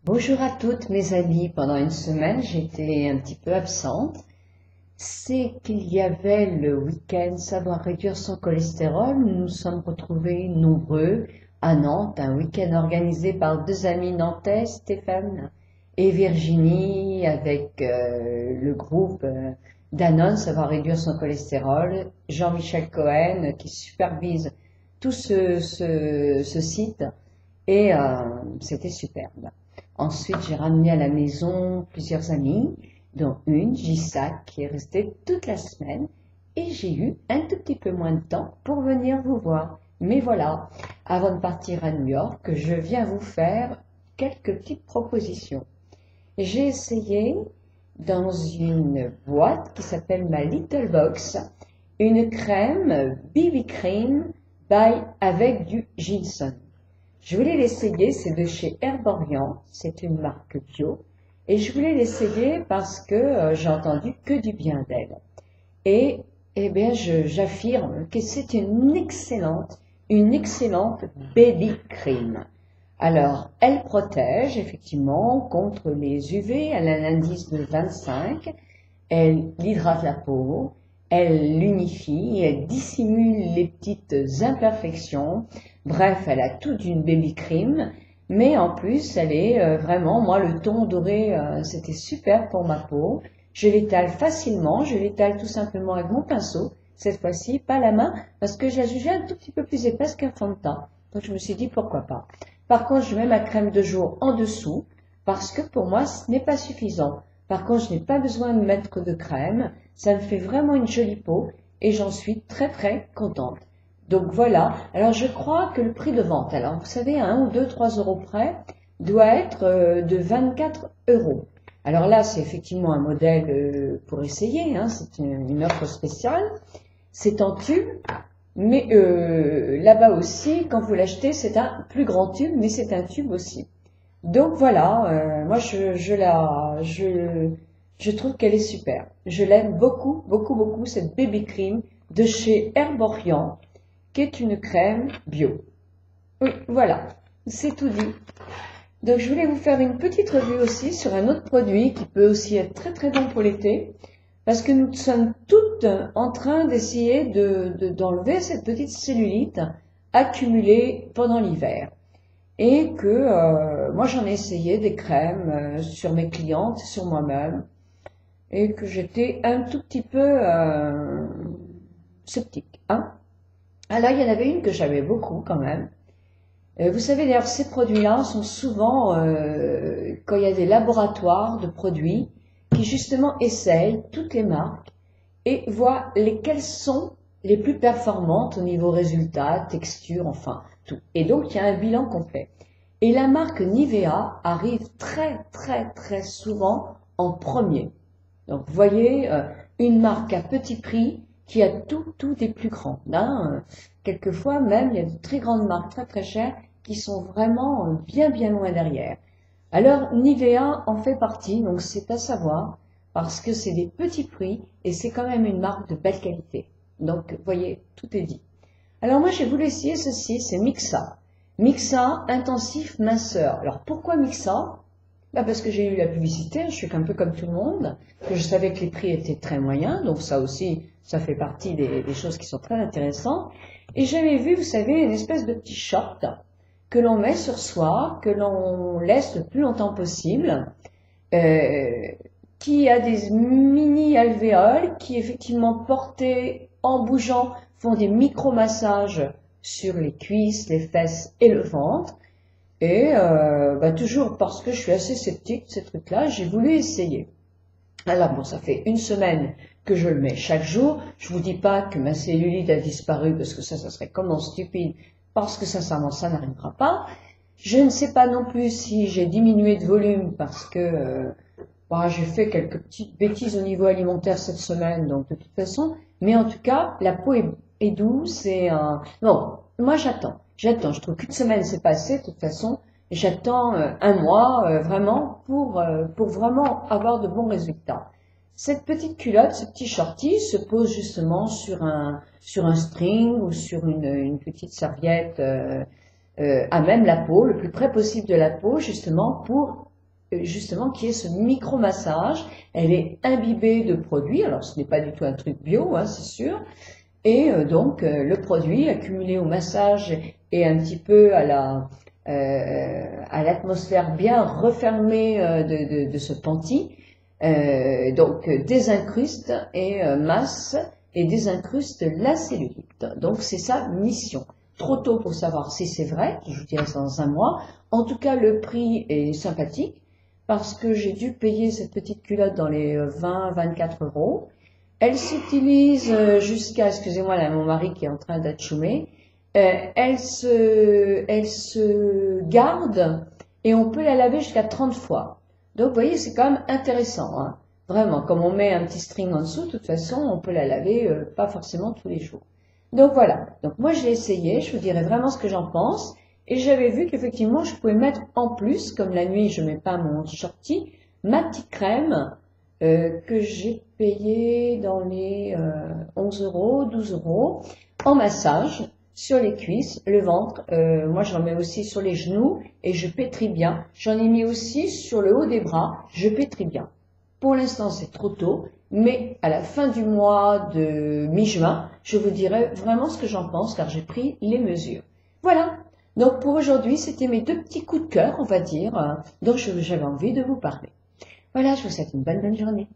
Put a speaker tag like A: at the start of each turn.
A: Bonjour à toutes mes amies. Pendant une semaine, j'étais un petit peu absente. C'est qu'il y avait le week-end Savoir réduire son cholestérol. Nous nous sommes retrouvés nombreux à Nantes, un week-end organisé par deux amies nantais, Stéphane et Virginie, avec le groupe Danone Savoir réduire son cholestérol, Jean-Michel Cohen qui supervise tout ce site et c'était superbe. Ensuite, j'ai ramené à la maison plusieurs amis, dont une, Gissac, qui est restée toute la semaine, et j'ai eu un tout petit peu moins de temps pour venir vous voir. Mais voilà, avant de partir à New York, je viens vous faire quelques petites propositions. J'ai essayé dans une boîte qui s'appelle ma Little Box, une crème BB Cream avec du ginseng. Je voulais l'essayer, c'est de chez Herborian, c'est une marque bio, et je voulais l'essayer parce que j'ai entendu que du bien d'elle. Et eh bien, j'affirme que c'est une excellente baby cream. Alors, elle protège effectivement contre les UV, elle a un indice de 25, elle hydrate la peau, elle l'unifie, elle dissimule les petites imperfections. Bref, elle a tout d'une baby cream, mais en plus, elle est vraiment, moi, le ton doré, c'était super pour ma peau. Je l'étale facilement, je l'étale tout simplement avec mon pinceau, cette fois-ci, pas la main, parce que je la jugeais un tout petit peu plus épaisse qu'un fond de teint. Donc je me suis dit, pourquoi pas. Par contre, je mets ma crème de jour en dessous, parce que pour moi, ce n'est pas suffisant. Par contre, je n'ai pas besoin de mettre de crème, ça me fait vraiment une jolie peau, et j'en suis très très contente. Donc voilà, alors je crois que le prix de vente, alors vous savez, à 1 ou 2, 3 euros près, doit être de 24 euros. Alors là, c'est effectivement un modèle pour essayer, hein, c'est une offre spéciale. C'est en tube, mais là-bas aussi, quand vous l'achetez, c'est un plus grand tube, mais c'est un tube aussi. Donc voilà, moi je trouve qu'elle est super. Je l'aime beaucoup, beaucoup, beaucoup, cette baby cream de chez Herborian, qui est une crème bio. Oui, voilà, c'est tout dit. Donc je voulais vous faire une petite revue aussi sur un autre produit qui peut aussi être très très bon pour l'été, parce que nous sommes toutes en train d'essayer d'enlever cette petite cellulite accumulée pendant l'hiver. Et que moi j'en ai essayé des crèmes sur mes clientes, sur moi-même, et que j'étais un tout petit peu sceptique. Hein. Alors il y en avait une que j'avais beaucoup quand même. Vous savez d'ailleurs, ces produits-là sont souvent, quand il y a des laboratoires de produits, qui justement essayent toutes les marques et voient lesquelles sont les plus performantes au niveau résultat, texture, enfin tout. Et donc il y a un bilan complet. Et la marque Nivea arrive très très très souvent en premier. Donc vous voyez, une marque à petit prix qui a tout des plus grands. Hein. Quelquefois même, il y a de très grandes marques très très chères qui sont vraiment bien bien loin derrière. Alors Nivea en fait partie, donc c'est à savoir, parce que c'est des petits prix et c'est quand même une marque de belle qualité. Donc vous voyez, tout est dit. Alors moi j'ai voulu essayer ceci, c'est Mixa. Mixa intensif minceur. Alors pourquoi Mixa? Parce que j'ai eu la publicité, je suis un peu comme tout le monde, que je savais que les prix étaient très moyens, donc ça aussi, ça fait partie des choses qui sont très intéressantes. Et j'avais vu, vous savez, une espèce de petit short que l'on met sur soi, que l'on laisse le plus longtemps possible, euh, qui a des mini-alvéoles, qui effectivement portés en bougeant font des micro-massages sur les cuisses, les fesses et le ventre. Et toujours parce que je suis assez sceptique de ces trucs-là, j'ai voulu essayer. Alors bon, ça fait une semaine que je le mets chaque jour. Je vous dis pas que ma cellulite a disparu parce que ça serait comment stupide, parce que sincèrement, ça n'arrivera pas. Je ne sais pas non plus si j'ai diminué de volume parce que j'ai fait quelques petites bêtises au niveau alimentaire cette semaine, donc de toute façon. Mais en tout cas, la peau est douce et bon, moi j'attends. Je trouve qu'une semaine s'est passée, de toute façon. J'attends un mois vraiment pour vraiment avoir de bons résultats. Cette petite culotte, ce petit shorty se pose justement sur un string ou sur une petite serviette à même la peau, le plus près possible de la peau, justement pour justement qui est ce micro-massage. Elle est imbibée de produits, alors ce n'est pas du tout un truc bio, hein, c'est sûr. Et donc le produit accumulé au massage et un petit peu à l'atmosphère bien refermée de ce panty, donc désincruste et masse et désincruste la cellulite. Donc c'est sa mission. Trop tôt pour savoir si c'est vrai, je vous dirai ça dans un mois. En tout cas, le prix est sympathique parce que j'ai dû payer cette petite culotte dans les 20-24 euros. Elle s'utilise jusqu'à, excusez-moi, là, mon mari qui est en train d'atchoumer, elle se garde et on peut la laver jusqu'à 30 fois. Donc, vous voyez, c'est quand même intéressant, hein. Vraiment, comme on met un petit string en dessous, de toute façon, on peut la laver pas forcément tous les jours. Donc voilà, donc moi je l'ai essayé, je vous dirai vraiment ce que j'en pense. Et j'avais vu qu'effectivement, je pouvais mettre en plus, comme la nuit, je mets pas mon shorty, ma petite crème que j'ai payé dans les 11 euros, 12 euros, en massage sur les cuisses, le ventre. Moi, j'en mets aussi sur les genoux et je pétris bien. J'en ai mis aussi sur le haut des bras, je pétris bien. Pour l'instant, c'est trop tôt, mais à la fin du mois de mi-juin, je vous dirai vraiment ce que j'en pense car j'ai pris les mesures. Voilà. Donc pour aujourd'hui, c'était mes deux petits coups de cœur, on va dire, dont j'avais envie de vous parler. Voilà, je vous souhaite une bonne journée.